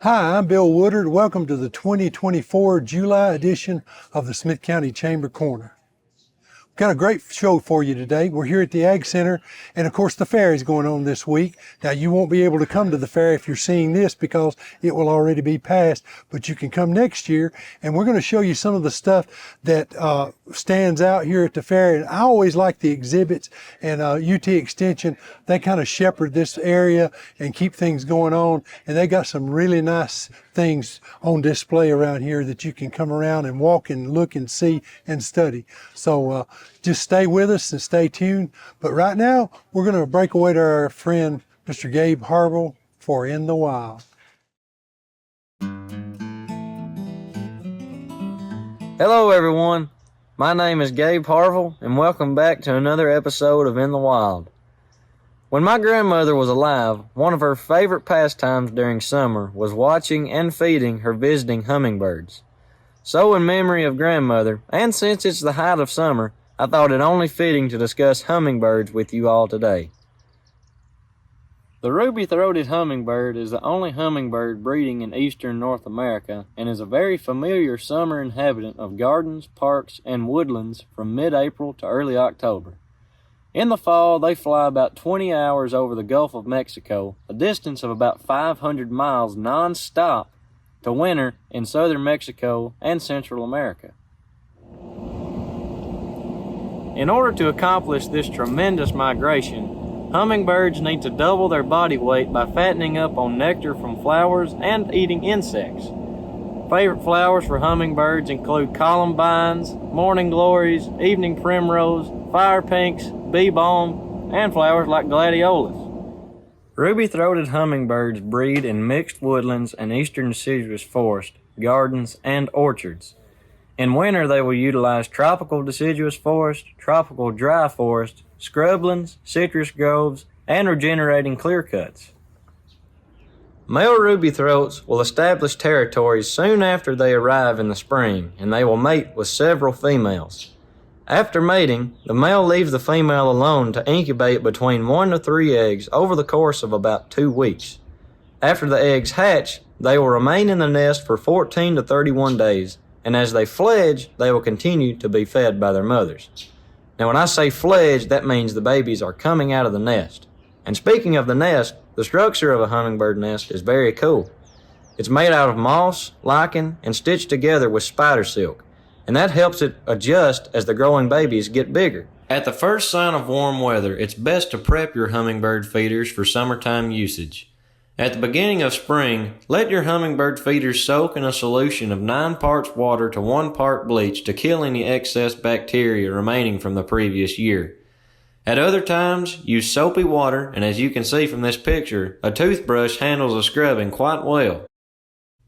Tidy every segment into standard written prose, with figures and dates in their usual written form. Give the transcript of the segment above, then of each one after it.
Hi, I'm Bill Woodard. Welcome to the 2024 July edition of the Smith County Chamber Corner. Got a great show for you today. We're here at the Ag Center, and of course the fair is going on this week. Now you won't be able to come to the fair if you're seeing this because it will already be past, but you can come next year, and we're going to show you some of the stuff that stands out here at the fair. And I always like the exhibits, and UT Extension, they kind of shepherd this area and keep things going on, and they got some really nice things on display around here that you can come around and walk and look and see and study. So just stay with us and stay tuned. But right now, we're going to break away to our friend, Mr. Gabe Harville, for In the Wild. Hello everyone, my name is Gabe Harville and welcome back to another episode of In the Wild. When my grandmother was alive, one of her favorite pastimes during summer was watching and feeding her visiting hummingbirds. So in memory of grandmother, and since it's the height of summer, I thought it only fitting to discuss hummingbirds with you all today. The ruby-throated hummingbird is the only hummingbird breeding in eastern North America and is a very familiar summer inhabitant of gardens, parks, and woodlands from mid-April to early October. In the fall, they fly about 20 hours over the Gulf of Mexico, a distance of about 500 miles non-stop, to winter in southern Mexico and Central America. In order to accomplish this tremendous migration, hummingbirds need to double their body weight by fattening up on nectar from flowers and eating insects. Favorite flowers for hummingbirds include columbines, morning glories, evening primrose, fire pinks, bee balm, and flowers like gladiolus. Ruby-throated hummingbirds breed in mixed woodlands and eastern deciduous forest, gardens, and orchards. In winter, they will utilize tropical deciduous forest, tropical dry forest, scrublands, citrus groves, and regenerating clearcuts. Male ruby-throats will establish territories soon after they arrive in the spring, and they will mate with several females. After mating, the male leaves the female alone to incubate between 1 to 3 eggs over the course of about 2 weeks. After the eggs hatch, they will remain in the nest for 14 to 31 days, and as they fledge, they will continue to be fed by their mothers. Now when I say fledge, that means the babies are coming out of the nest. And speaking of the nest, the structure of a hummingbird nest is very cool. It's made out of moss, lichen, and stitched together with spider silk, and that helps it adjust as the growing babies get bigger. At the first sign of warm weather, it's best to prep your hummingbird feeders for summertime usage. At the beginning of spring, let your hummingbird feeders soak in a solution of 9 parts water to 1 part bleach to kill any excess bacteria remaining from the previous year. At other times, use soapy water, and as you can see from this picture, a toothbrush handles the scrubbing quite well.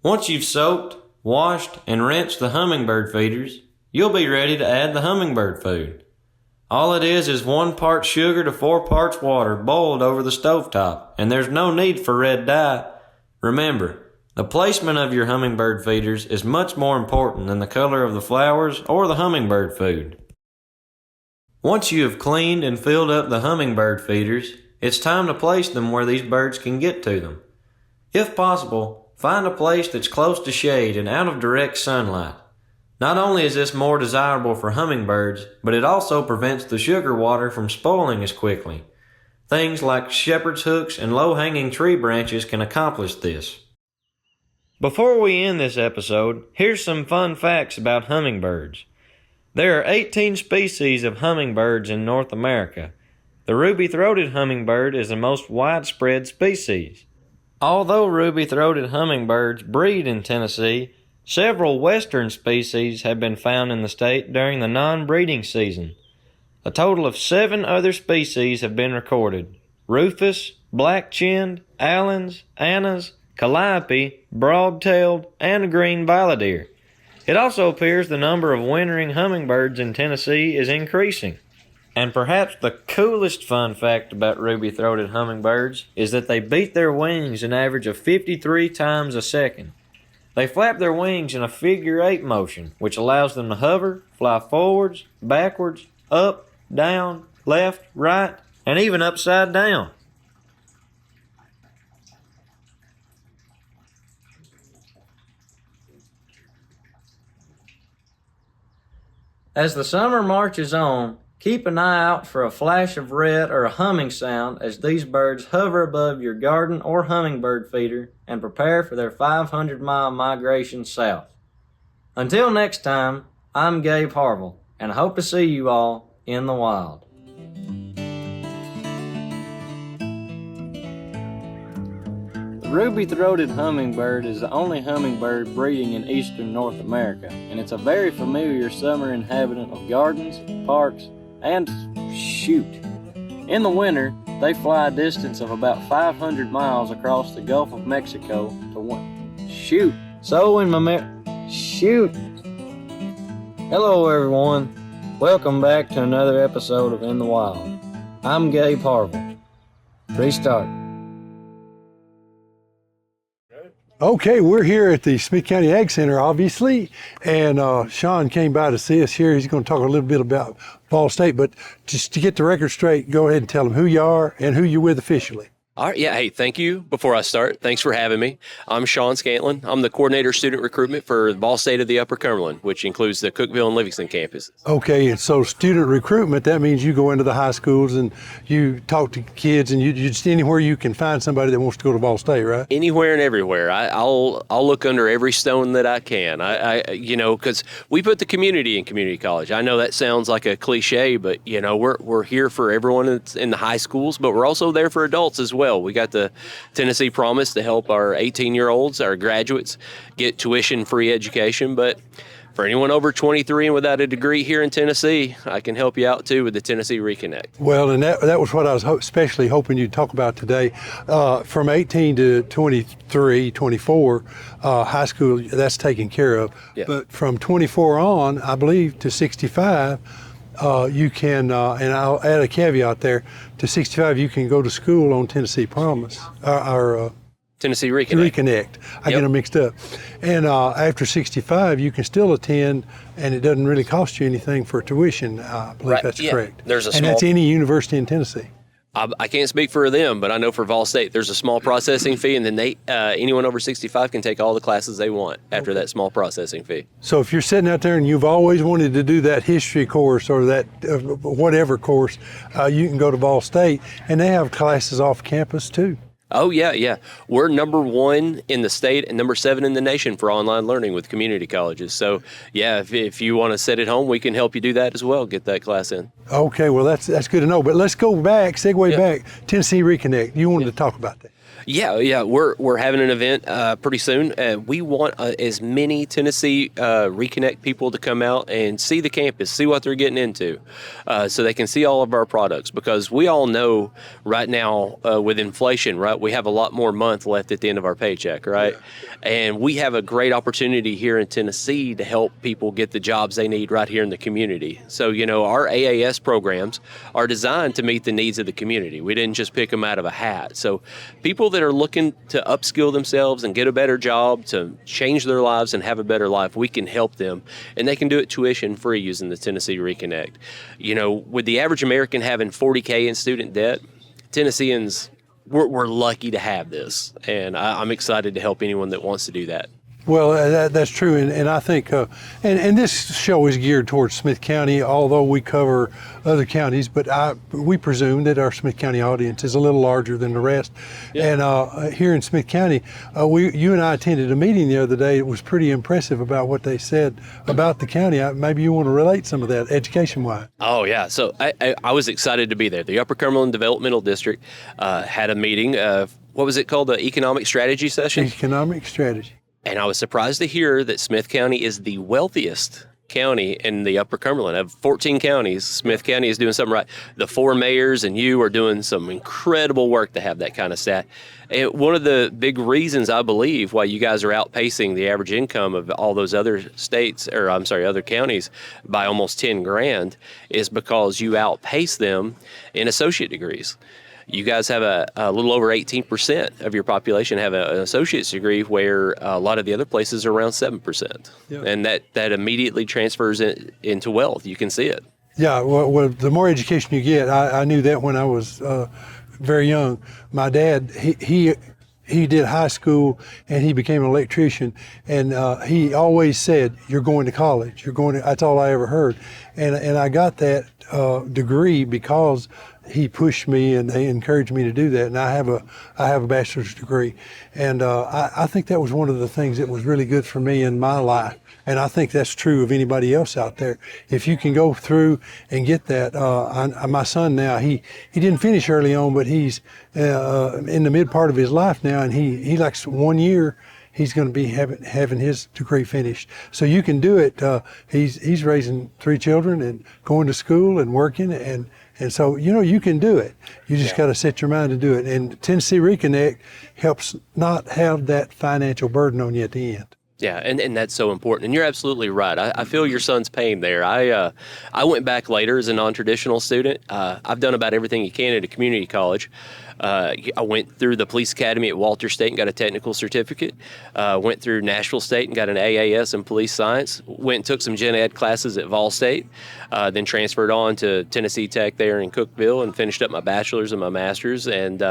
Once you've soaked, washed, and rinsed the hummingbird feeders, you'll be ready to add the hummingbird food. All it is 1 part sugar to 4 parts water boiled over the stovetop, and there's no need for red dye. Remember, the placement of your hummingbird feeders is much more important than the color of the flowers or the hummingbird food. Once you have cleaned and filled up the hummingbird feeders, it's time to place them where these birds can get to them. If possible, find a place that's close to shade and out of direct sunlight. Not only is this more desirable for hummingbirds, but it also prevents the sugar water from spoiling as quickly. Things like shepherd's hooks and low-hanging tree branches can accomplish this. Before we end this episode, here's some fun facts about hummingbirds. There are 18 species of hummingbirds in North America. The ruby-throated hummingbird is the most widespread species. Although ruby-throated hummingbirds breed in Tennessee, several western species have been found in the state during the non-breeding season. A total of 7 other species have been recorded: rufous, black-chinned, Allen's, Anna's, calliope, broad-tailed, and green balladeer. It also appears the number of wintering hummingbirds in Tennessee is increasing. And perhaps the coolest fun fact about ruby-throated hummingbirds is that they beat their wings an average of 53 times a second. They flap their wings in a figure-8 motion, which allows them to hover, fly forwards, backwards, up, down, left, right, and even upside down. As the summer marches on, keep an eye out for a flash of red or a humming sound as these birds hover above your garden or hummingbird feeder and prepare for their 500-mile migration south. Until next time, I'm Gabe Harville, and I hope to see you all in the wild. The ruby-throated hummingbird is the only hummingbird breeding in eastern North America, and it's a very familiar summer inhabitant of gardens, parks, and shoot. In the winter, they fly a distance of about 500 miles across the Gulf of Mexico to shoot. So in my shoot. Hello everyone. Welcome back to another episode of In the Wild. I'm Gabe Harville. Restart. Okay, we're here at the Smith County Ag Center, obviously, and Sean came by to see us here. He's going to talk a little bit about Ball State, but just to get the record straight, go ahead and tell them who you are and who you're with officially. All right, yeah, hey, thank you. Before I start, thanks for having me. I'm Sean Scantlin. I'm the coordinator of student recruitment for Ball State of the Upper Cumberland, which includes the Cookeville and Livingston campuses. Okay, and so student recruitment, that means you go into the high schools and you talk to kids and you just anywhere you can find somebody that wants to go to Ball State, right? Anywhere and everywhere. I'll look under every stone that I can. Because we put the community in community college. I know that sounds like a cliche, but we're here for everyone that's in the high schools, but we're also there for adults as well. We got the Tennessee Promise to help our 18-year-olds, our graduates, get tuition-free education. But for anyone over 23 and without a degree here in Tennessee, I can help you out too with the Tennessee Reconnect. Well, and that was what I was especially hoping you'd talk about today. From 18 to 23, 24, high school, that's taken care of. Yeah. But from 24 on, I believe, to 65, you can, and I'll add a caveat there, to 65 you can go to school on Tennessee Promise, or Tennessee Reconnect. Reconnect. I get them mixed up. And after 65 you can still attend, and it doesn't really cost you anything for tuition. I believe Right, that's yeah. correct. There's a and that's any university in Tennessee. I can't speak for them, but I know for Vol State, there's a small processing fee, and then anyone over 65 can take all the classes they want after that small processing fee. So if you're sitting out there and you've always wanted to do that history course or that whatever course, you can go to Ball State, and they have classes off campus too. Oh, yeah. We're number 1 in the state and number 7 in the nation for online learning with community colleges. So, yeah, if you want to sit at home, we can help you do that as well, get that class in. Okay, well, that's good to know. But let's go back, segue back, Tennessee Reconnect. You wanted to talk about that. Yeah. We're having an event pretty soon. We want as many Tennessee Reconnect people to come out and see the campus, see what they're getting into, so they can see all of our products. Because we all know right now with inflation, right, we have a lot more month left at the end of our paycheck, right? Yeah. And we have a great opportunity here in Tennessee to help people get the jobs they need right here in the community. So, our AAS programs are designed to meet the needs of the community. We didn't just pick them out of a hat. So people that are looking to upskill themselves and get a better job, to change their lives and have a better life, we can help them. And they can do it tuition free using the Tennessee Reconnect. With the average American having $40K in student debt, Tennesseans, we're lucky to have this. And I'm excited to help anyone that wants to do that. Well, that's true, and I think, and this show is geared towards Smith County, although we cover other counties, but we presume that our Smith County audience is a little larger than the rest. Yeah. And here in Smith County, you and I attended a meeting the other day. It was pretty impressive about what they said about the county. Maybe you want to relate some of that education-wise. Oh, yeah. So I was excited to be there. The Upper Cumberland Developmental District had a meeting. What was it called? The Economic Strategy Session? Economic Strategy. And I was surprised to hear that Smith County is the wealthiest county in the Upper Cumberland. Of 14 counties, Smith County is doing something right. The 4 mayors and you are doing some incredible work to have that kind of stat. And one of the big reasons, I believe, why you guys are outpacing the average income of all those other other counties by almost 10 grand is because you outpace them in associate degrees. You guys have a little over 18% of your population have an associate's degree, where a lot of the other places are around 7%. Yeah. And that immediately transfers into wealth. You can see it. Yeah, well, the more education you get, I knew that when I was very young. My dad, he he did high school and he became an electrician, and he always said, "You're going to college. You're going to." That's all I ever heard, and I got that degree because he pushed me and they encouraged me to do that. And I have a bachelor's degree, and I think that was one of the things that was really good for me in my life. And I think that's true of anybody else out there. If you can go through and get that, my son now, he didn't finish early on, but he's in the mid part of his life now, and he likes 1 year. He's going to be having his degree finished. So you can do it. He's raising 3 children and going to school and working, and so you can do it. You just got to set your mind to do it. And Tennessee Reconnect helps not have that financial burden on you at the end. Yeah, and that's so important. And you're absolutely right. I feel your son's pain there. I went back later as a non-traditional student. I've done about everything you can at a community college. I went through the police academy at Walter State and got a technical certificate. Went through Nashville State and got an AAS in police science. Went and took some gen ed classes at Vol State. Then transferred on to Tennessee Tech there in Cookeville and finished up my bachelor's and my master's. And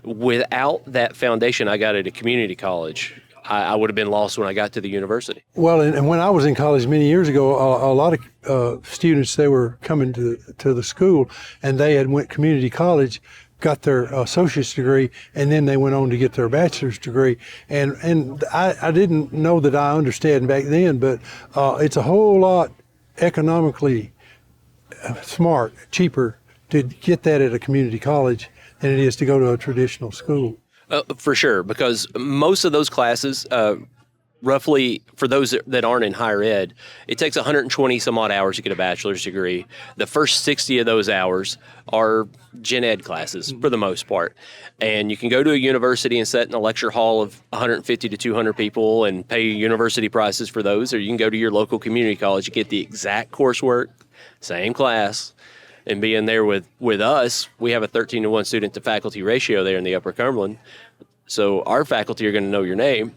without that foundation I got at a community college, I would have been lost when I got to the university. Well, and when I was in college many years ago, a lot of students, they were coming to the school, and they had went community college, got their associate's degree, and then they went on to get their bachelor's degree. And I didn't know that I understood back then, but it's a whole lot economically smart, cheaper to get that at a community college than it is to go to a traditional school. For sure, because most of those classes, roughly for those that aren't in higher ed, it takes 120 some odd hours to get a bachelor's degree. The first 60 of those hours are gen ed classes for the most part. And you can go to a university and sit in a lecture hall of 150 to 200 people and pay university prices for those, or you can go to your local community college and get the exact coursework, same class. And being there with us, we have a 13-to-1 student to faculty ratio there in the Upper Cumberland. So our faculty are going to know your name,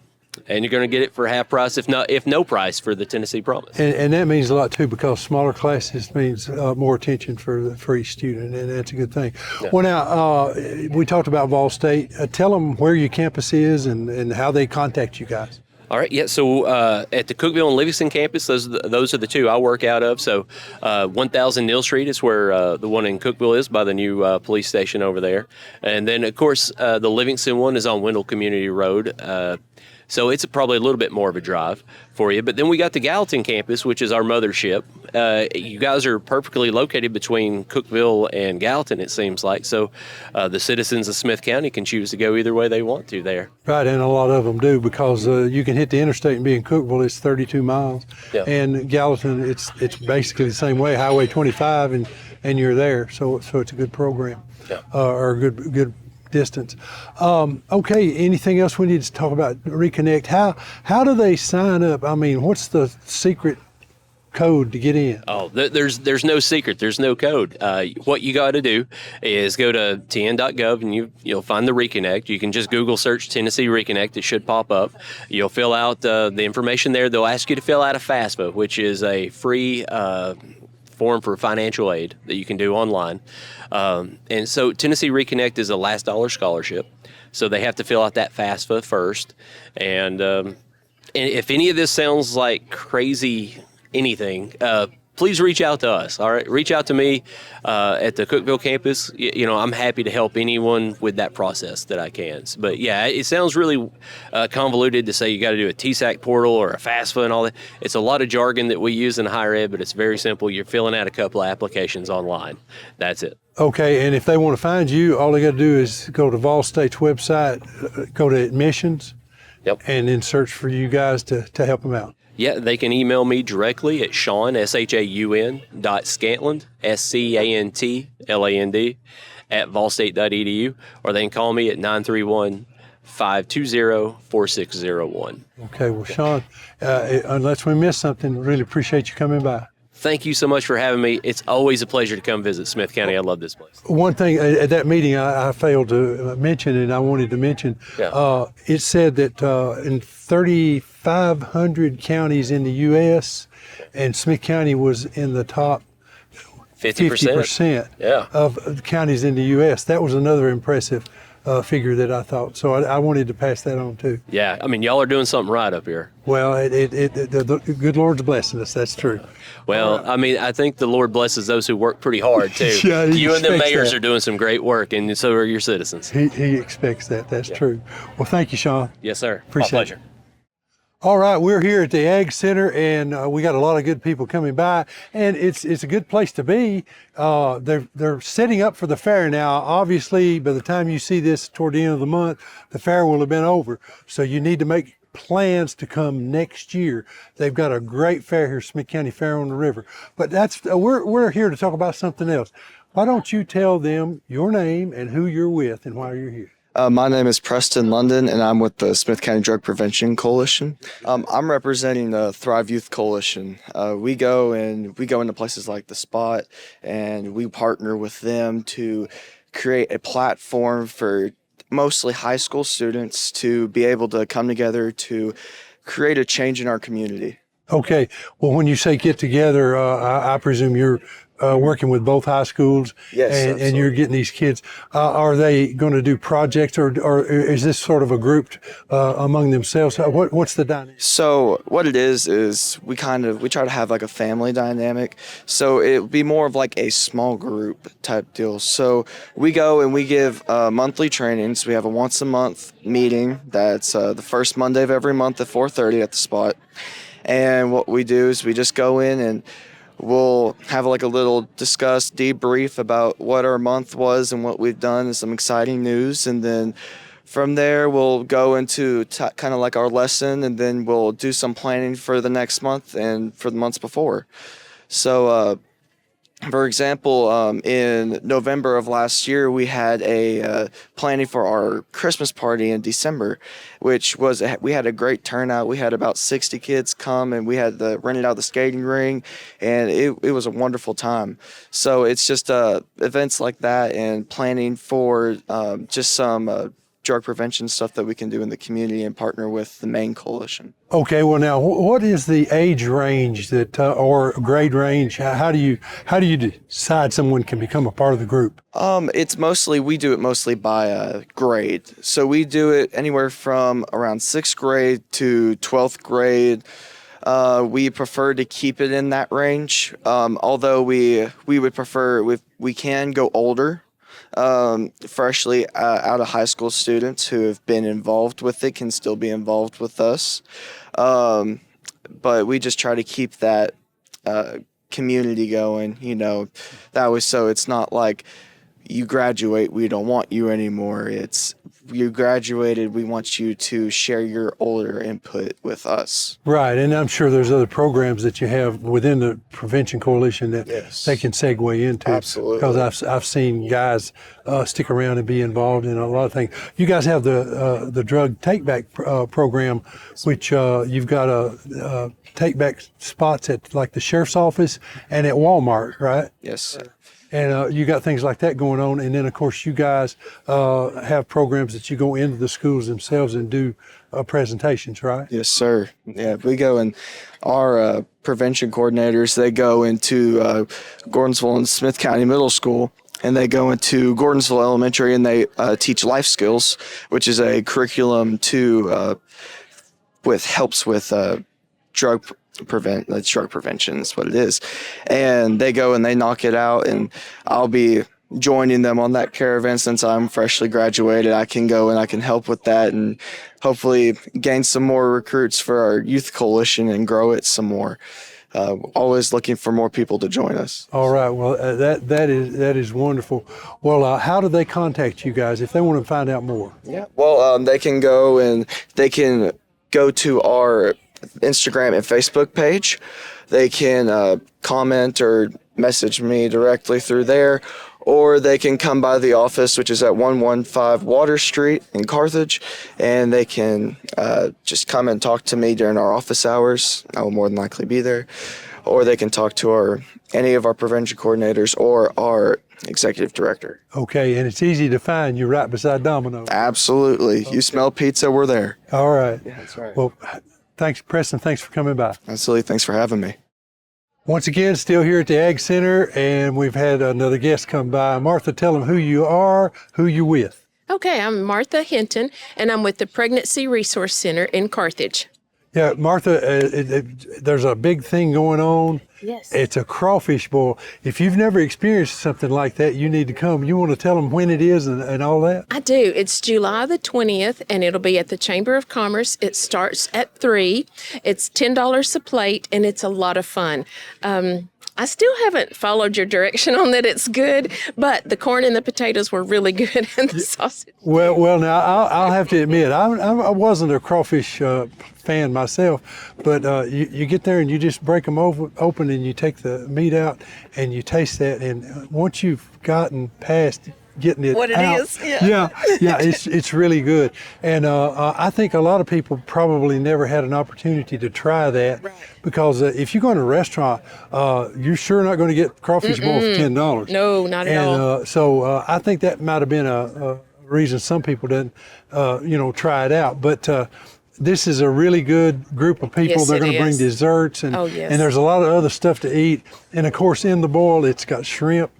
and you're going to get it for half price, if no price, for the Tennessee Promise. And that means a lot too, because smaller classes means more attention for each student, and that's a good thing. Yeah. Well, now we talked about Vol State. Tell them where your campus is and how they contact you guys. All right, yeah, so at the Cookeville and Livingston campus, those are the two I work out of. So 1000 Neal Street is where the one in Cookeville is, by the new police station over there. And then, of course, the Livingston one is on Wendell Community Road. So it's probably a little bit more of a drive for you. But then we got the Gallatin campus, which is our mothership. You guys are perfectly located between Cookeville and Gallatin, it seems like. So the citizens of Smith County can choose to go either way they want to there. Right, and a lot of them do, because you can hit the interstate and be in Cookeville. It's 32 miles. Yeah. And Gallatin, it's basically the same way, Highway 25, and you're there. So it's a good program, yeah. Or a good distance. Okay, anything else we need to talk about Reconnect? How do they sign up? I mean, what's the secret code to get in? Oh, there's no secret. There's no code. What you got to do is go to tn.gov and you'll find the Reconnect. You can just Google search Tennessee Reconnect. It should pop up. You'll fill out the information there. They'll ask you to fill out a FAFSA, which is a free form for financial aid that you can do online. And so Tennessee Reconnect is a last dollar scholarship. So they have to fill out that FAFSA first. And if any of this sounds like crazy anything, please reach out to us. All right, reach out to me at the Cookeville campus. I'm happy to help anyone with that process that I can. But yeah, it sounds really convoluted to say you got to do a TSAC portal or a FAFSA and all that. It's a lot of jargon that we use in higher ed, but it's very simple. You're filling out a couple of applications online. That's it. Okay, and if they want to find you, all they got to do is go to Vol State's website, go to admissions, yep, and then search for you guys to help them out. Yeah, they can email me directly at Shaun, SHAUN, .Scantland, SCANTLAND, at volstate.edu, or they can call me at 931-520-4601. Okay, well, Shaun, unless we missed something, really appreciate you coming by. Thank you so much for having me. It's always a pleasure to come visit Smith County. I love this place. One thing at that meeting I failed to mention, and I wanted to mention, it said that in 3,500 counties in the U.S., and Smith County was in the top 50% of the counties in the U.S. That was another impressive figure that I thought. So I wanted to pass that on too. Yeah, I mean, y'all are doing something right up here. Well, the good Lord's blessing us. That's true. Well, I mean, I think the Lord blesses those who work pretty hard too. Yeah, he You and the expects mayors that. are doing some great work, and so are your citizens. He expects that. That's true. Well, thank you, Sean. Yes, sir. Appreciate My it. pleasure. All right, we're here at the Ag Center, and we got a lot of good people coming by, and it's a good place to be. They're setting up for the fair now. Obviously, by the time you see this toward the end of the month, the fair will have been over. So you need to make plans to come next year. They've got a great fair here, Smith County Fair on the River. But that's we're here to talk about something else. Why don't you tell them your name and who you're with and why you're here? My name is Preston London, and I'm with the Smith County Drug Prevention Coalition. I'm representing the Thrive Youth Coalition. We go into places like The Spot, and we partner with them to create a platform for mostly high school students to be able to come together to create a change in our community. Okay. Well, when you say get together, I presume you're working with both high schools, Yes, and absolutely. you're getting these kids. Are they going to do projects, or is this sort of a group among themselves? What's the dynamic? So what it is we try to have like a family dynamic. So it would be more of like a small group type deal. So we go and we give monthly trainings. We have a once a month meeting that's the first Monday of every month at 4:30 at The Spot. And what we do is we just go in and we'll have like a little debrief about what our month was and what we've done and some exciting news. And then from there, we'll go into kind of like our lesson, and then we'll do some planning for the next month and for the months before. So, for example, in November of last year, we had a planning for our Christmas party in December, which was we had a great turnout. We had about 60 kids come, and we had rented out the skating ring, and it was a wonderful time. So it's just events like that and planning for just some drug prevention stuff that we can do in the community and partner with the main coalition. Okay. Well, now, what is the age range that or grade range? How do you decide someone can become a part of the group? We do it mostly by grade. So we do it anywhere from around 6th grade to 12th grade. We prefer to keep it in that range. Although we would prefer if we can go older. Freshly out of high school students who have been involved with it can still be involved with us. But we just try to keep that community going, that way. So it's not like you graduate, we don't want you anymore. It's you graduated, we want you to share your older input with us. Right, and I'm sure there's other programs that you have within the Prevention Coalition that Yes. they can segue into. Absolutely. Because I've seen guys stick around and be involved in a lot of things. You guys have the drug take back program, which you've got a take back spots at like the sheriff's office and at Walmart, right? Yes, sir. And you got things like that going on. And then, of course, you guys have programs that you go into the schools themselves and do presentations, right? Yes, sir. Yeah, we go and our prevention coordinators, they go into Gordonsville and Smith County Middle School, and they go into Gordonsville Elementary, and they teach life skills, which is a curriculum helps with drug prevention is what it is. And they go and they knock it out, and I'll be joining them on that caravan. Since I'm freshly graduated, I can go and I can help with that and hopefully gain some more recruits for our youth coalition and grow it some more. Always looking for more people to join us. All right. Well, that is wonderful. Well, how do they contact you guys if they want to find out more? Yeah. Well, they can go to our Instagram and Facebook page. They can comment or message me directly through there, or they can come by the office, which is at 115 Water Street in Carthage, and they can just come and talk to me during our office hours. I will more than likely be there. Or they can talk to any of our prevention coordinators or our executive director. Okay, and it's easy to find. You're right beside Domino's. Absolutely. Okay. You smell pizza, we're there. All right. Yeah, that's right. Well, thanks, Preston. Thanks for coming by. Absolutely. Thanks for having me. Once again, still here at the Ag Center, and we've had another guest come by. Martha, tell them who you are, who you're with. Okay, I'm Martha Hinton, and I'm with the Pregnancy Resource Center in Carthage. Yeah, Martha, there's a big thing going on. Yes. It's a crawfish boil. If you've never experienced something like that, you need to come. You want to tell them when it is and all that? I do. It's July the 20th, and it'll be at the Chamber of Commerce. It starts at 3. It's $10 a plate, and it's a lot of fun. I still haven't followed your direction on that it's good, but the corn and the potatoes were really good, and the sausage. Well, now I'll have to admit I wasn't a crawfish fan myself, but you get there and you just break them open and you take the meat out and you taste that, and once you've gotten past getting it What it out, is, yeah. it's really good, and I think a lot of people probably never had an opportunity to try that, Right. because if you go in a restaurant, you're sure not going to get crawfish bowl for $10. No, not at all. So I think that might have been a reason some people didn't, try it out. But this is a really good group of people. Yes, They're it going to bring is. desserts, and Oh, yes. and there's a lot of other stuff to eat. And of course, in the boil, it's got shrimp,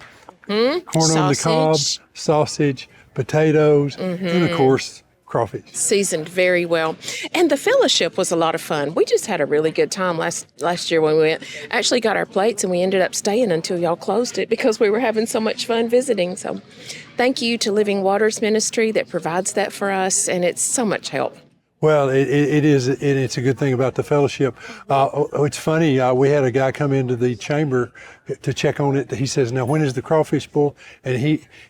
corn on the cob, Sausage. sausage, potatoes, and of course, crawfish. Seasoned very well. And the fellowship was a lot of fun. We just had a really good time last year when we went. Actually got our plates and we ended up staying until y'all closed it because we were having so much fun visiting. So thank you to Living Waters Ministry that provides that for us, and it's so much help. Well, it is, and it's a good thing about the fellowship. It's funny, we had a guy come into the chamber to check on it. He says, now, when is the crawfish boil? And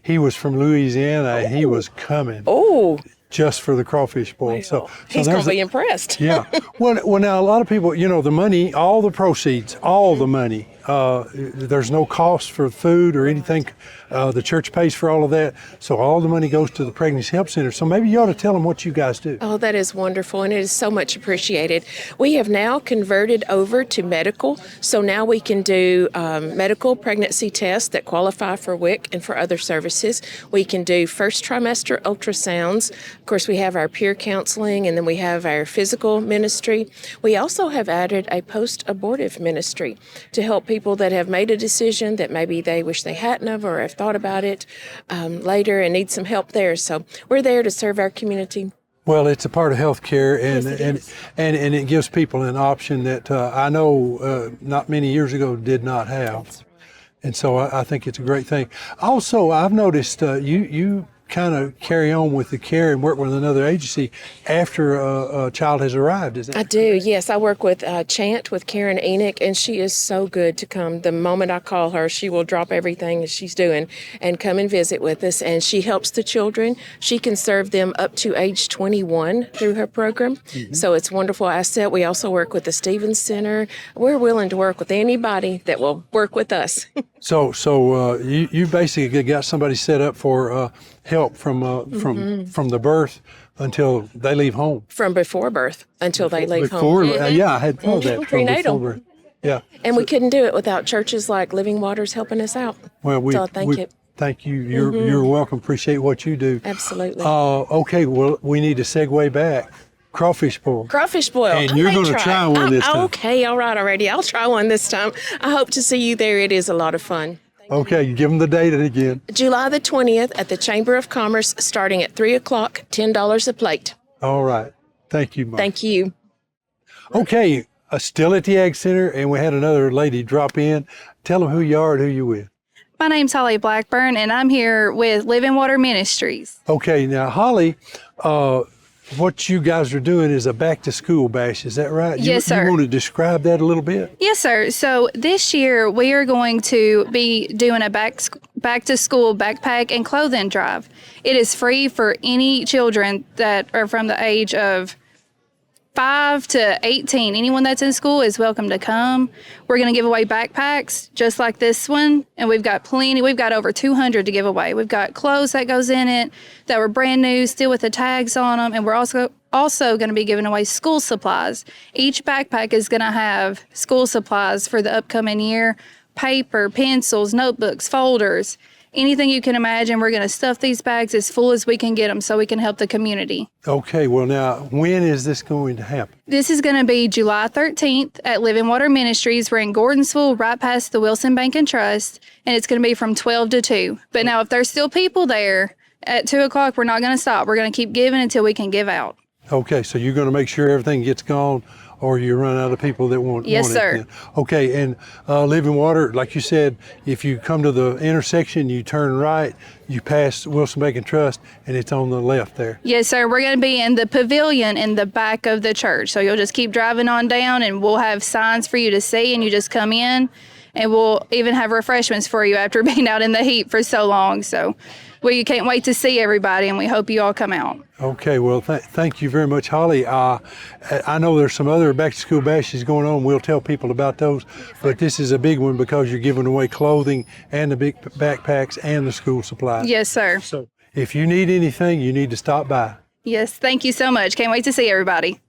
he was from Louisiana, and he was coming Oh, just for the crawfish boil. So he's going there's to be impressed. yeah. Well, now, a lot of people, the money, all the proceeds, all the money, there's no cost for food or anything. The church pays for all of that. So all the money goes to the Pregnancy Help Center. So maybe you ought to tell them what you guys do. Oh, that is wonderful, and it is so much appreciated. We have now converted over to medical, so now we can do medical pregnancy tests that qualify for WIC and for other services. We can do first trimester ultrasounds. Of course, we have our peer counseling, and then we have our physical ministry. We also have added a post-abortive ministry to help people that have made a decision that maybe they wish they hadn't have or have thought about it later and need some help there. So we're there to serve our community. Well, it's a part of healthcare, and Yes, it is. and it gives people an option that I know not many years ago did not have, and so I think it's a great thing. Also, I've noticed you kind of carry on with the care and work with another agency after a child has arrived, is that? I do, yes. I work with Chant with Karen Enoch, and she is so good to come. The moment I call her, she will drop everything that she's doing and come and visit with us, and she helps the children. She can serve them up to age 21 through her program, so it's a wonderful asset. We also work with the Stevens Center. We're willing to work with anybody that will work with us. So you basically got somebody set up for help from the birth until they leave home. From before birth until they leave Before, home. yeah, I had thought that. From Prenatal. before birth. Yeah. And we couldn't do it without churches like Living Waters helping us out. Well, So thank you. Thank you. You're welcome. Appreciate what you do. Absolutely. Okay. Well, we need to segue back. Crawfish boil. Crawfish boil. And I you're may gonna try one this time. Okay, all right, already. I'll try one this time. I hope to see you there. It is a lot of fun. Okay, you give them the date again. July the 20th at the Chamber of Commerce, starting at 3 o'clock, $10 a plate. All right. Thank you, Mike. Thank you. Okay, still at the Ag Center, and we had another lady drop in. Tell them who you are and who you with. My name's Holly Blackburn, and I'm here with Living Water Ministries. Okay, now Holly, what you guys are doing is a back to school bash. Is that right? Yes, sir. You want to describe that a little bit? Yes, sir. So this year we are going to be doing a back to school backpack and clothing drive. It is free for any children that are from the age of 5 to 18. Anyone that's in school is welcome to come. We're going to give away backpacks just like this one, and we've got plenty. We've got over 200 to give away. We've got clothes that goes in it that were brand new, still with the tags on them, and we're also going to be giving away school supplies. Each backpack is going to have school supplies for the upcoming year: paper, pencils, notebooks, folders. Anything you can imagine. We're going to stuff these bags as full as we can get them so we can help the community. Okay, well now, when is this going to happen? This is going to be July 13th at Living Water Ministries. We're in Gordonsville, right past the Wilson Bank and Trust, and it's going to be from 12 to 2. But now, if there's still people there at 2 o'clock, we're not going to stop. We're going to keep giving until we can give out. Okay, so you're going to make sure everything gets gone, or you run out of people that want, Yes, want it. sir. Then. Okay, and Living Water, like you said, if you come to the intersection, you turn right, you pass Wilson Bacon Trust, and it's on the left there. Yes, sir. We're going to be in the pavilion in the back of the church. So you'll just keep driving on down, and we'll have signs for you to see, and you just come in, and we'll even have refreshments for you after being out in the heat for so long. So we can't wait to see everybody, and we hope you all come out. Okay, well, thank you very much, Holly. I know there's some other back-to-school bashes going on. We'll tell people about those, but this is a big one because you're giving away clothing and the big backpacks and the school supplies. Yes, sir. So if you need anything, you need to stop by. Yes, thank you so much. Can't wait to see everybody.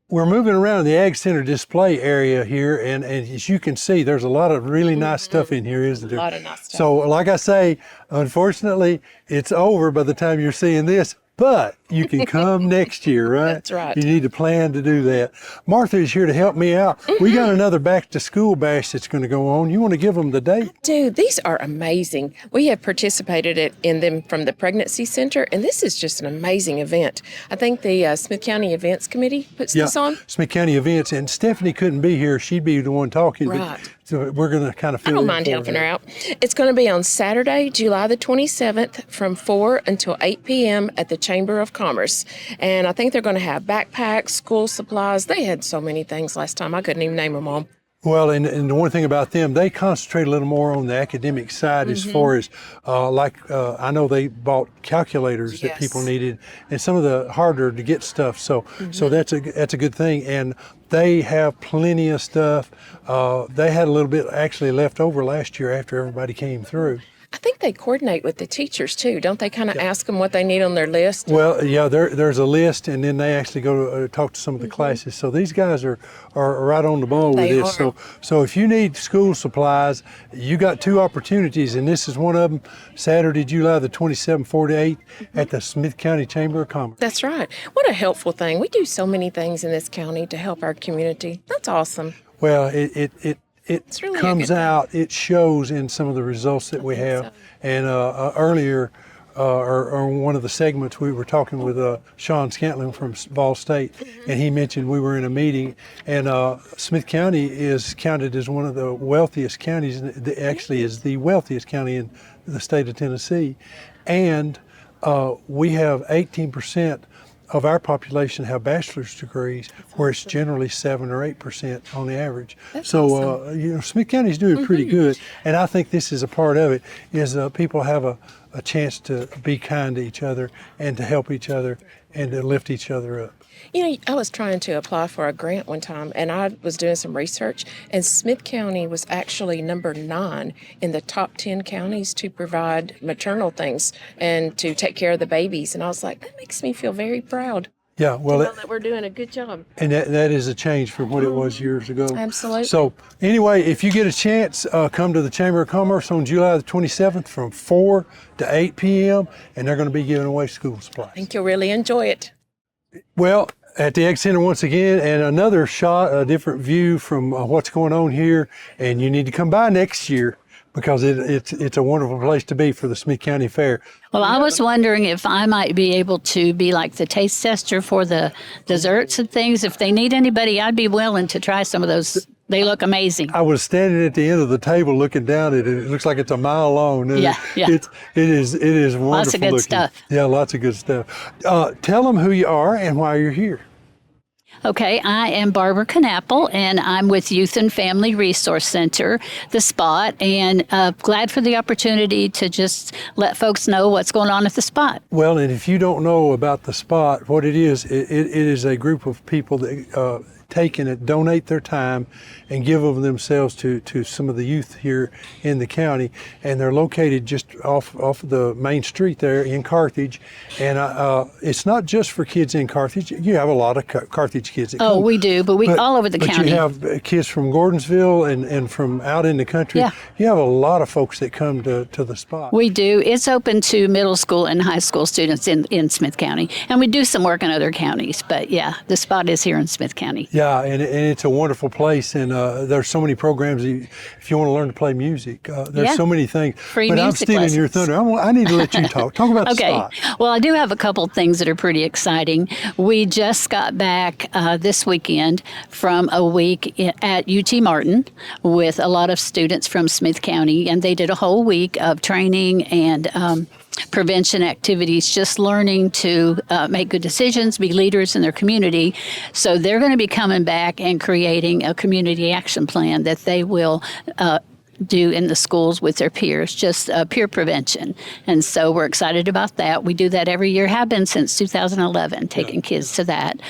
We're moving around the Ag Center display area here, and as you can see, there's a lot of really nice stuff in here, isn't there? A lot of nice stuff. So, like I say, unfortunately, it's over by the time you're seeing this, but you can come next year, right? That's right. You need to plan to do that. Martha is here to help me out. We got another back to school bash that's going to go on. You want to give them the date? Dude, these are amazing. We have participated in them from the Pregnancy Center, and this is just an amazing event. I think the Smith County Events Committee puts this on. Smith County Events, and Stephanie couldn't be here. She'd be the one talking. Right. But, so we're going to kind of I don't mind helping her out. It's going to be on Saturday, July the 27th from 4 until 8 p.m. at the Chamber of Commerce. And I think they're going to have backpacks, school supplies. They had so many things last time. I couldn't even name them all. Well, and the one thing about them, they concentrate a little more on the academic side as far as, I know they bought calculators that people needed and some of the harder to get stuff. So that's a good thing. And they have plenty of stuff. They had a little bit actually left over last year after everybody came through. I think they coordinate with the teachers too. Don't they kind of ask them what they need on their list? Well, yeah, there's a list, and then they actually go to talk to some of the classes. So these guys are right on the ball with They this. are. So if you need school supplies, you got two opportunities, and this is one of them. Saturday, July the 27th, 4 to 8 at the Smith County Chamber of Commerce. That's right. What a helpful thing. We do so many things in this county to help our community. That's awesome. Well, it really a comes good thing. out, it shows in some of the results that we have. so. And earlier, or one of the segments, we were talking with Sean Scantlin from Ball State, and he mentioned we were in a meeting, and Smith County is counted as one of the wealthiest counties, actually is the wealthiest county in the state of Tennessee. And we have 18% of our population have bachelor's degrees, where it's generally 7 or 8% on the average. So, awesome. Smith County's doing pretty good, and I think this is a part of it. Is people have a chance to be kind to each other and to help each other and to lift each other up. You know, I was trying to apply for a grant one time, and I was doing some research, and Smith County was actually number 9 in the top 10 counties to provide maternal things and to take care of the babies. And I was like, that makes me feel very proud. Yeah, well, To know that we're doing a good job. and that is a change from what it was years ago. Absolutely. So anyway, if you get a chance, come to the Chamber of Commerce on July the 27th from 4 to 8 p.m., and they're going to be giving away school supplies. I think you'll really enjoy it. Well, at the Ag Center once again, and another shot, a different view from what's going on here, and you need to come by next year because it's a wonderful place to be for the Smith County Fair. Well, I was wondering if I might be able to be like the taste tester for the desserts and things. If they need anybody, I'd be willing to try some of those. They look amazing. I was standing at the end of the table looking down at it. It looks like it's a mile long. And Yeah, yeah. It is wonderful Lots of good looking. stuff. Yeah, lots of good stuff. Tell them who you are and why you're here. Okay, I am Barbara Knappel, and I'm with Youth and Family Resource Center, The Spot, and glad for the opportunity to just let folks know what's going on at The Spot. Well, and if you don't know about the Spot, what it is a group of people that take and donate their time and give of themselves to some of the youth here in the county, and they're located just off of the main street there in Carthage. And it's not just for kids in Carthage. You have a lot of Carthage kids that Oh, come. we do, but we all over the but county. you have kids from Gordonsville and from out in the country. Yeah. You have a lot of folks that come to the spot. We do. It's open to middle school and high school students in Smith County. And we do some work in other counties. But yeah, the spot is here in Smith County. Yeah, and it's a wonderful place, and there's so many programs. If you want to learn to play music, there's Yeah. so many things. Free but I'm music stealing your lessons. thunder. I need to let you talk. Talk about the Okay. spot. Well, I do have a couple things that are pretty exciting. We just got back this weekend from a week at UT Martin with a lot of students from Smith County, and they did a whole week of training and prevention activities, just learning to make good decisions, be leaders in their community. So they're going to be coming back and creating a community action plan that they will do in the schools with their peers, just peer prevention. And so we're excited about that. We do that every year, have been since 2011, taking kids to that.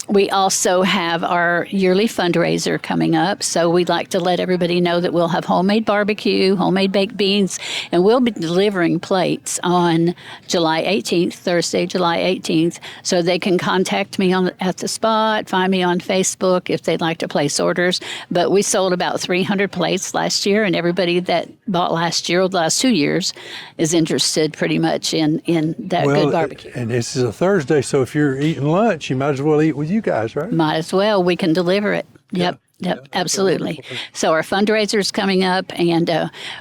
We also have our yearly fundraiser coming up. So we'd like to let everybody know that we'll have homemade barbecue, homemade baked beans, and we'll be delivering plates on July 18th, Thursday, July 18th. So they can contact me at the spot, find me on Facebook if they'd like to place orders. But we sold about 300 plates last year, and everybody that bought last year or the last 2 years is interested pretty much in that good barbecue. And this is a Thursday, so if you're eating lunch, you might as well eat with you guys, right? Might as well. We can deliver it. Yep. Yep, absolutely. So our fundraiser is coming up, and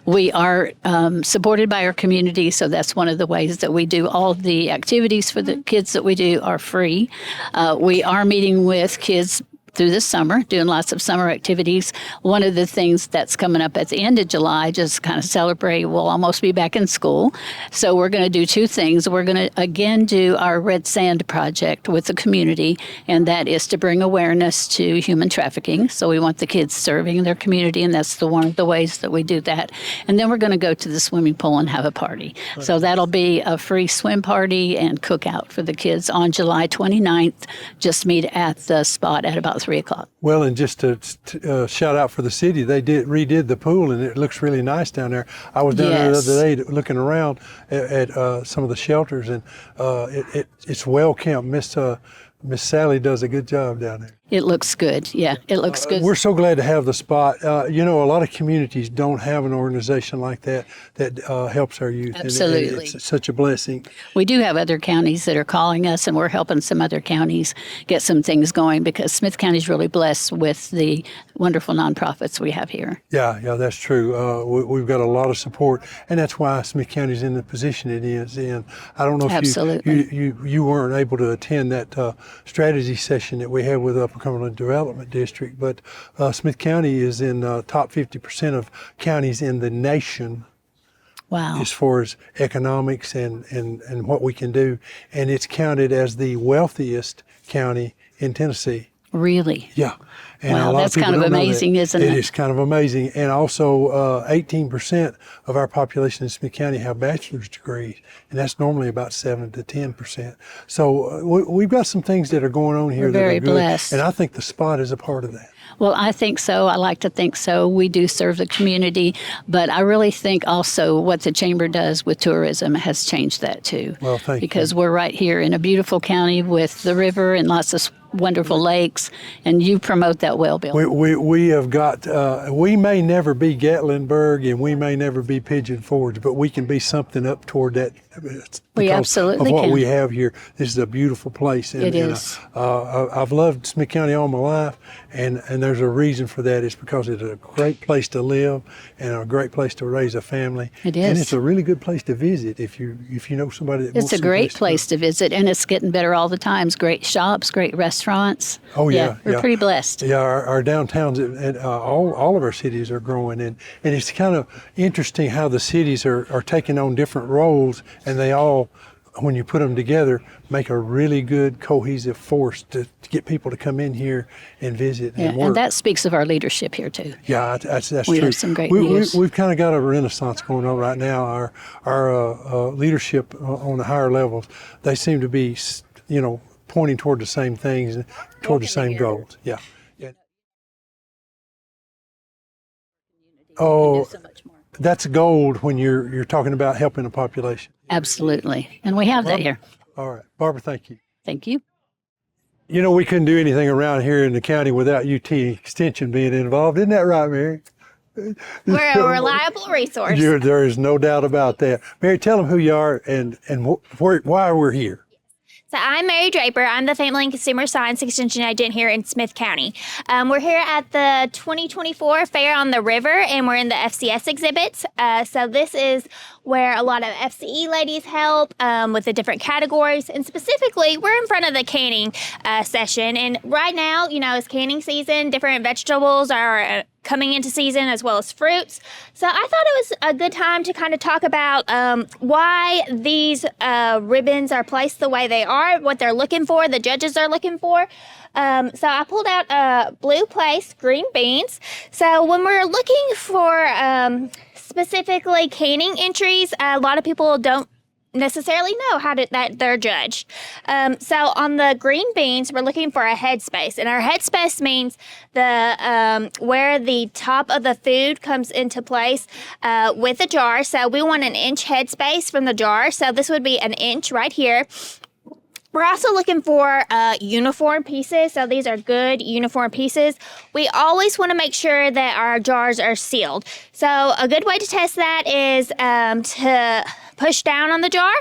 we are supported by our community. So that's one of the ways that we do. All the activities for the kids that we do are free. We are meeting with kids through the summer, doing lots of summer activities. One of the things that's coming up at the end of July, just kind of celebrate, we'll almost be back in school. So we're going to do two things. We're going to again do our Red Sand project with the community, and that is to bring awareness to human trafficking. So we want the kids serving their community, and that's one of the ways that we do that. And then we're going to go to the swimming pool and have a party. So that'll be a free swim party and cookout for the kids on July 29th. Just meet at the spot at about 3 o'clock. Well, and just to shout out for the city, they redid the pool, and it looks really nice down there. I was down there the other day looking around at some of the shelters, and it's well kept. Miss Sally does a good job down there. It looks good. Yeah, it looks good. We're so glad to have the spot. A lot of communities don't have an organization like that helps our youth. Absolutely. And it's such a blessing. We do have other counties that are calling us, and we're helping some other counties get some things going because Smith County is really blessed with the wonderful nonprofits we have here. Yeah, that's true. We've got a lot of support, and that's why Smith County is in the position it is in. I don't know if Absolutely. you weren't able to attend that strategy session that we had with Upper Cumberland Development District, but Smith County is in top 50% of counties in the nation. Wow. As far as economics and what we can do. And it's counted as the wealthiest county in Tennessee. Really? Yeah. And Wow, a lot that's of people kind of don't know that. amazing, isn't it? It is kind of amazing. And also 18% of our population in Smith County have bachelor's degrees, and that's normally about 7 to 10%. So we've got some things that are going on here We're that very are good. blessed. And I think the spot is a part of that. Well, I think so. I like to think so. We do serve the community, but I really think also what the Chamber does with tourism has changed that too. Well, thank you. Because we're right here in a beautiful county with the river and lots of wonderful lakes, and you promote that well, Bill. We have got, we may never be Gatlinburg and we may never be Pigeon Forge, but we can be something up toward that. We because absolutely of what can. we have here. This is a beautiful place. And, It is. I've loved Smith County all my life, and there's a reason for that. It's because it's a great place to live and a great place to raise a family. It is. And it's a really good place to visit if you know somebody that wants It's a great someplace place to visit, and it's getting better all the time. Great shops, great restaurants. Oh, yeah. We're pretty blessed. Yeah, our downtowns and all of our cities are growing, and it's kind of interesting how the cities are taking on different roles, and they all, when you put them together, make a really good cohesive force to get people to come in here and visit and work. And that speaks of our leadership here too. Yeah, that's We true. have some great leaders. We've kind of got a renaissance going on right now. Our leadership on the higher levels, they seem to be, pointing toward the same things, toward the same goals. Yeah. Oh, that's gold when you're talking about helping a population. Absolutely. And we have that here. All right, Barbara, thank you. Thank you. You know, we couldn't do anything around here in the county without UT Extension being involved. Isn't that right, Mary? We're a reliable resource. There is no doubt about that. Mary, tell them who you are and why we're here. So I'm Mary Draper. I'm the Family and Consumer Science Extension Agent here in Smith County. We're here at the 2024 Fair on the River, and we're in the FCS exhibits. So this is where a lot of FCE ladies help with the different categories. And specifically, we're in front of the canning session. And right now, you know, it's canning season. Different vegetables are coming into season as well as fruits. So I thought it was a good time to kind of talk about why these ribbons are placed the way they are, what they're looking for, the judges are looking for. So I pulled out blue place, green beans. So when we're looking for specifically canning entries, a lot of people don't necessarily know that they're judged. So on the green beans, we're looking for a headspace, and our headspace means the where the top of the food comes into place with the jar. So we want an inch headspace from the jar. So this would be an inch right here. We're also looking for uniform pieces. So these are good uniform pieces. We always want to make sure that our jars are sealed. So a good way to test that is to push down on the jar,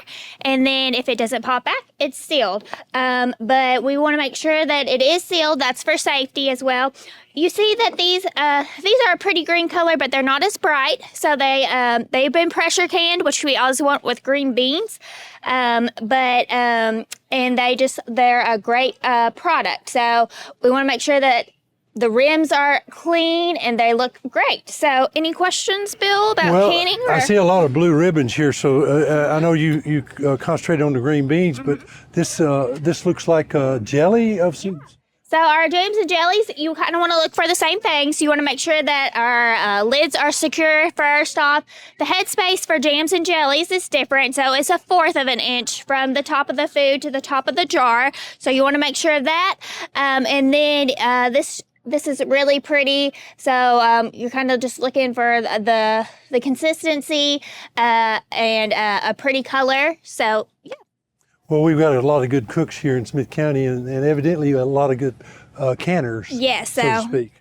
and then if it doesn't pop back, it's sealed. But we want to make sure that it is sealed. That's for safety as well. You see that these are a pretty green color, but they're not as bright. So they've been pressure canned, which we always want with green beans. And they're a great product. So we want to make sure that the rims are clean and they look great. So any questions, Bill, about canning? I see a lot of blue ribbons here, so I know you concentrate on the green beans, but this looks like a jelly of some. So our jams and jellies, you kind of want to look for the same things. You want to make sure that our lids are secure first off. The headspace for jams and jellies is different. So it's 1/4 of an inch from the top of the food to the top of the jar. So you want to make sure of that. And then this is really pretty. So you're kind of just looking for the consistency and a pretty color. So, yeah. Well, we've got a lot of good cooks here in Smith County, and evidently a lot of good canners, yes, so to speak.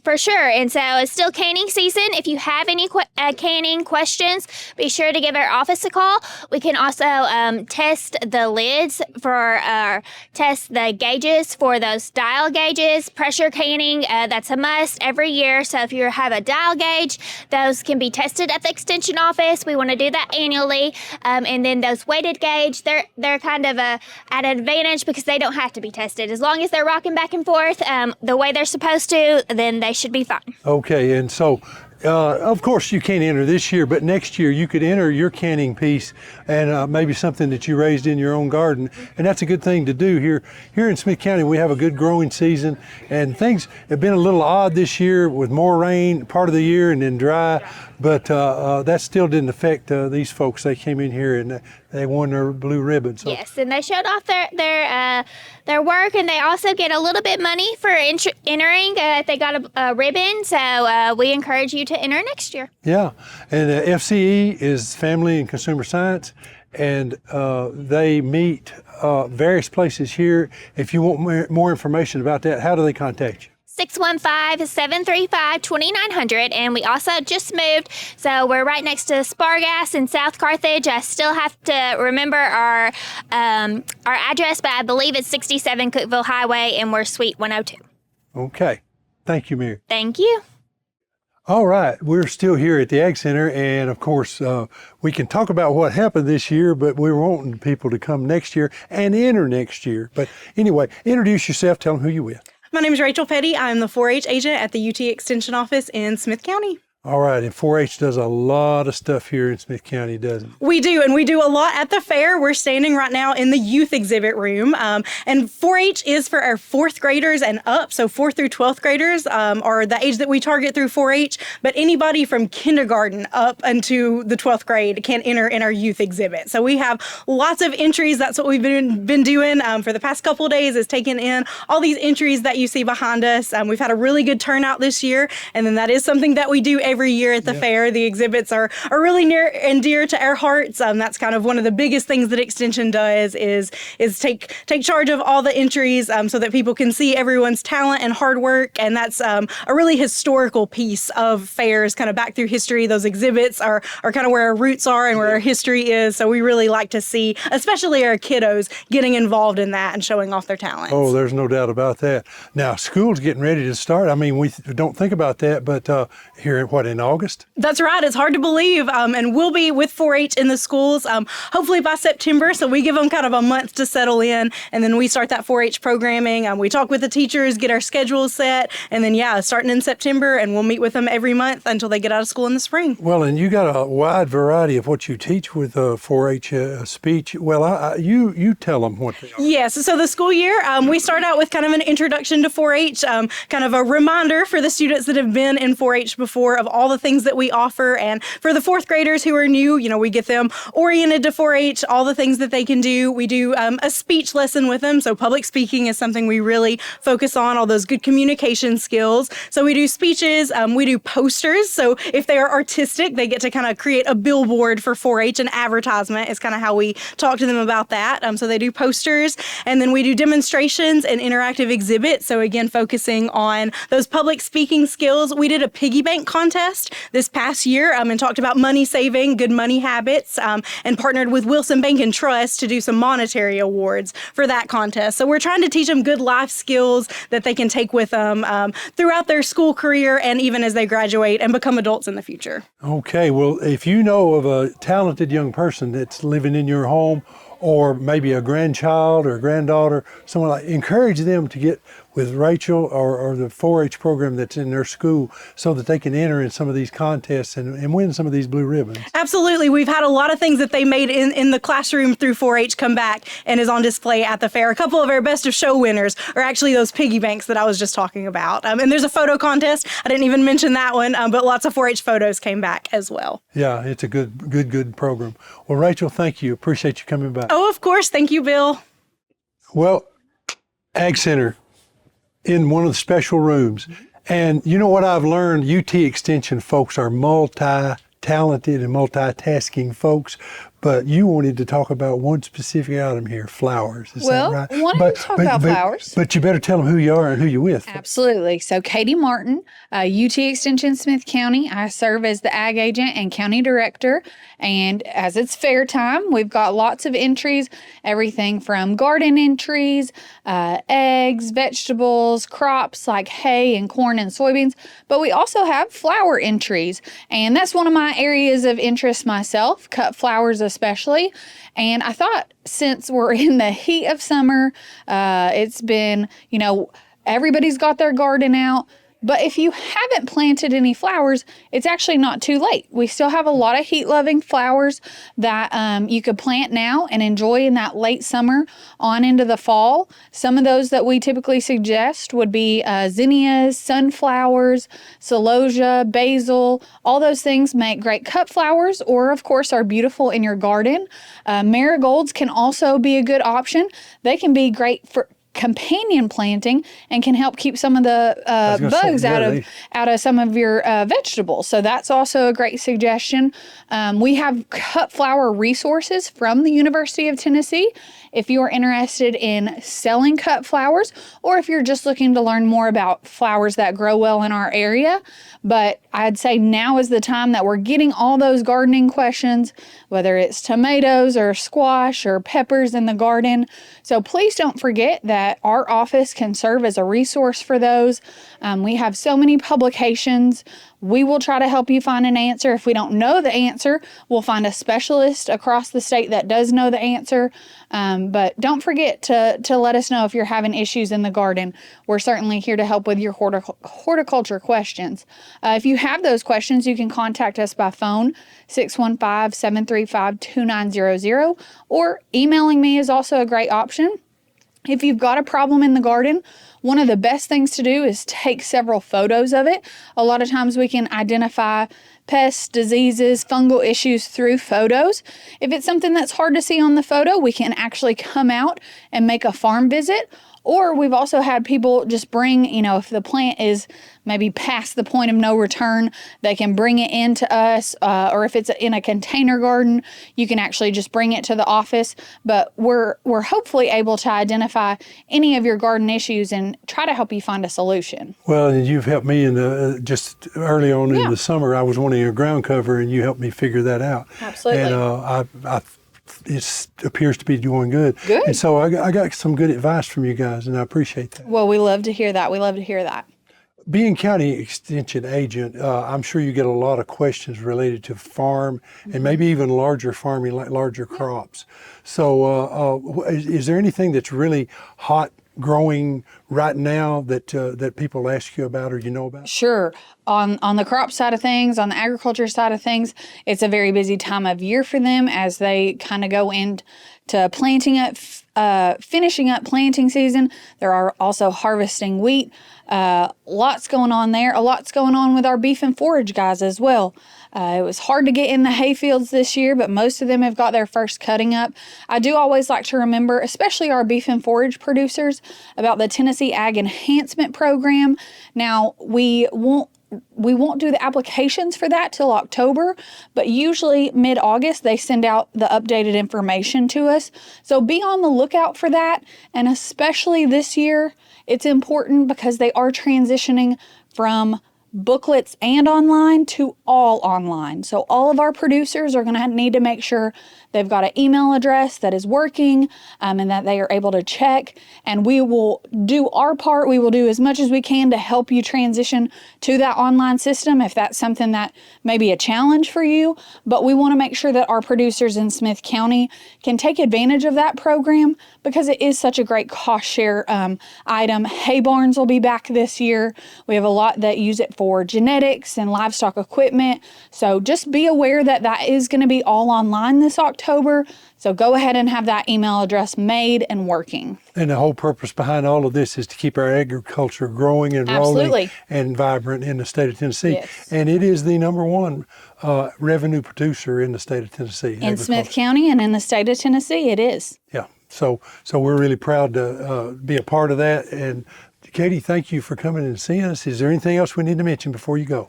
For sure. And so it's still canning season. If you have any canning questions, be sure to give our office a call. We can also test the lids test the gauges for those dial gauges. Pressure canning, that's a must every year. So if you have a dial gauge, those can be tested at the extension office. We want to do that annually. And then those weighted gauge, they're kind of at an advantage because they don't have to be tested. As long as they're rocking back and forth the way they're supposed to, then they should be fine. Okay, and so of course you can't enter this year, but next year you could enter your canning piece and maybe something that you raised in your own garden, and that's a good thing to do here in Smith County. We have a good growing season, and things have been a little odd this year with more rain part of the year and then dry, but that still didn't affect these folks. They came in here and they won their blue ribbon. So. Yes, and they showed off their work, and they also get a little bit money for entering if they got a ribbon. So we encourage you to enter next year. Yeah, and FCE is Family and Consumer Science, and they meet various places here. If you want more information about that, how do they contact you? 615-735-2900, and we also just moved, so we're right next to Spargas in South Carthage. I still have to remember our address, but I believe it's 67 Cookeville Highway, and we're Suite 102. Okay, thank you, Mary. Thank you. All right, we're still here at the Ag Center, and of course, we can talk about what happened this year, but we're wanting people to come next year and enter next year. But anyway, introduce yourself, tell them who you're with. My name is Rachel Petty. I'm the 4-H agent at the UT Extension office in Smith County. All right, and 4-H does a lot of stuff here in Smith County, doesn't it? We do, and we do a lot at the fair. We're standing right now in the youth exhibit room, and 4-H is for our 4th graders and up, so 4th through 12th graders are the age that we target through 4-H, but anybody from kindergarten up into the 12th grade can enter in our youth exhibit. So we have lots of entries. That's what we've been doing for the past couple of days, is taking in all these entries that you see behind us. We've had a really good turnout this year, and then that is something that we do every year at the fair. The exhibits are really near and dear to our hearts. That's kind of one of the biggest things that Extension does is take charge of all the entries so that people can see everyone's talent and hard work. And that's a really historical piece of fairs, kind of back through history. Those exhibits are kind of where our roots are and where our history is. So we really like to see, especially our kiddos, getting involved in that and showing off their talents. Oh, there's no doubt about that. Now, school's getting ready to start. I mean, we don't think about that, but here, in August? That's right. It's hard to believe. And we'll be with 4-H in the schools, hopefully by September. So we give them kind of a month to settle in, and then we start that 4-H programming. We talk with the teachers, get our schedules set, and then, starting in September, and we'll meet with them every month until they get out of school in the spring. Well, and you got a wide variety of what you teach with 4-H speech. Well, you tell them what they are. Yes. So the school year, we start out with kind of an introduction to 4-H, kind of a reminder for the students that have been in 4-H before of all the things that we offer. And for the fourth graders who are new, we get them oriented to 4-H, all the things that they can do. We do a speech lesson with them. So public speaking is something we really focus on, all those good communication skills. So we do speeches, we do posters. So if they are artistic, they get to kind of create a billboard for 4-H. An advertisement is kind of how we talk to them about that. So they do posters, and then we do demonstrations and interactive exhibits. So again, focusing on those public speaking skills. We did a piggy bank contest this past year and talked about money saving, good money habits, and partnered with Wilson Bank and Trust to do some monetary awards for that contest. So we're trying to teach them good life skills that they can take with them throughout their school career and even as they graduate and become adults in the future. Okay, well, if you know of a talented young person that's living in your home, or maybe a grandchild or a granddaughter, someone like, encourage them to get with Rachel or the 4-H program that's in their school so that they can enter in some of these contests and win some of these blue ribbons. Absolutely. We've had a lot of things that they made in the classroom through 4-H come back and is on display at the fair. A couple of our best of show winners are actually those piggy banks that I was just talking about. And there's a photo contest. I didn't even mention that one, but lots of 4-H photos came back as well. Yeah, it's a good program. Well, Rachel, thank you. Appreciate you coming back. Oh, of course. Thank you, Bill. Well, Ag Center in one of the special rooms. And you know what I've learned? UT Extension folks are multi-talented and multitasking folks. But you wanted to talk about one specific item here, flowers. Is that right? I wanted to talk about flowers. But you better tell them who you are and who you're with. Absolutely. So Katie Martin, UT Extension Smith County. I serve as the ag agent and county director. And as it's fair time, we've got lots of entries, everything from garden entries, eggs, vegetables, crops like hay and corn and soybeans. But we also have flower entries. And that's one of my areas of interest myself, cut flowers especially. And I thought, since we're in the heat of summer, it's been, everybody's got their garden out. But if you haven't planted any flowers, it's actually not too late. We still have a lot of heat-loving flowers that you could plant now and enjoy in that late summer on into the fall. Some of those that we typically suggest would be zinnias, sunflowers, celosia, basil. All those things make great cut flowers or, of course, are beautiful in your garden. Marigolds can also be a good option. They can be great for companion planting and can help keep some of the bugs out of some of your vegetables. So that's also a great suggestion. We have cut flower resources from the University of Tennessee if you are interested in selling cut flowers or if you're just looking to learn more about flowers that grow well in our area. But I'd say now is the time that we're getting all those gardening questions, whether it's tomatoes or squash or peppers in the garden. So please don't forget that our office can serve as a resource for those. We have so many publications. We will try to help you find an answer. If we don't know the answer, we'll find a specialist across the state that does know the answer. But don't forget to let us know if you're having issues in the garden. We're certainly here to help with your horticulture questions. If you have those questions, you can contact us by phone, 615-735-2900, or emailing me is also a great option. If you've got a problem in the garden, one of the best things to do is take several photos of it. A lot of times we can identify pests, diseases, fungal issues through photos. If it's something that's hard to see on the photo, we can actually come out and make a farm visit. Or we've also had people just bring, if the plant is maybe past the point of no return, they can bring it into us, or if it's in a container garden, you can actually just bring it to the office. But we're hopefully able to identify any of your garden issues and try to help you find a solution. Well, and you've helped me in just early on in the summer. I was wanting your ground cover, and you helped me figure that out. Absolutely. And it appears to be doing good. Good. And so I got some good advice from you guys, and I appreciate that. Well, we love to hear that. We love to hear that. Being county extension agent, I'm sure you get a lot of questions related to farm and maybe even larger farming, like larger crops. So is there anything that's really hot growing right now that people ask you about or you know about? Sure. On the crop side of things, on the agriculture side of things, it's a very busy time of year for them as they kind of go into planting up, finishing up planting season. There are also harvesting wheat. Lots going on there. A lot's going on with our beef and forage guys as well. It was hard to get in the hay fields this year, but most of them have got their first cutting up. I do always like to remember, especially our beef and forage producers, about the Tennessee Ag Enhancement Program. Now, we won't do the applications for that till October, but usually mid-August they send out the updated information to us. So be on the lookout for that. And especially this year, it's important because they are transitioning from booklets and online to all online. So all of our producers are going to need to make sure they've got an email address that is working and that they are able to check. And we will do our part. We will do as much as we can to help you transition to that online system if that's something that may be a challenge for you. But we want to make sure that our producers in Smith County can take advantage of that program because it is such a great cost share item. Hay barns will be back this year. We have a lot that use it for genetics and livestock equipment. So just be aware that that is going to be all online this October. So go ahead and have that email address made and working. And the whole purpose behind all of this is to keep our agriculture growing and rolling and vibrant in the state of Tennessee. Yes. And it is the number one revenue producer in the state of Tennessee. In Smith County and in the state of Tennessee, it is. Yeah. So we're really proud to be a part of that. And Katie, thank you for coming and seeing us. Is there anything else we need to mention before you go?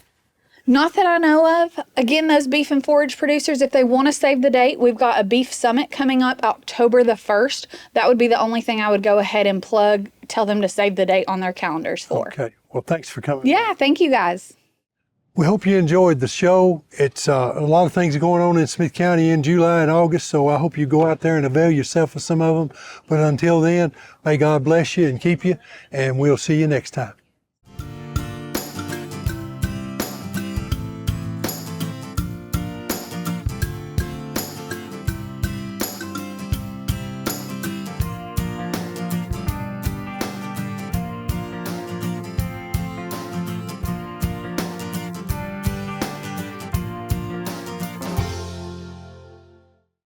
Not that I know of. Again, those beef and forage producers, if they want to save the date, we've got a beef summit coming up October the 1st. That would be the only thing I would go ahead and plug, tell them to save the date on their calendars for. Okay. Well, thanks for coming. Yeah, thank you guys. We hope you enjoyed the show. It's a lot of things going on in Smith County in July and August, so I hope you go out there and avail yourself of some of them. But until then, may God bless you and keep you, and we'll see you next time.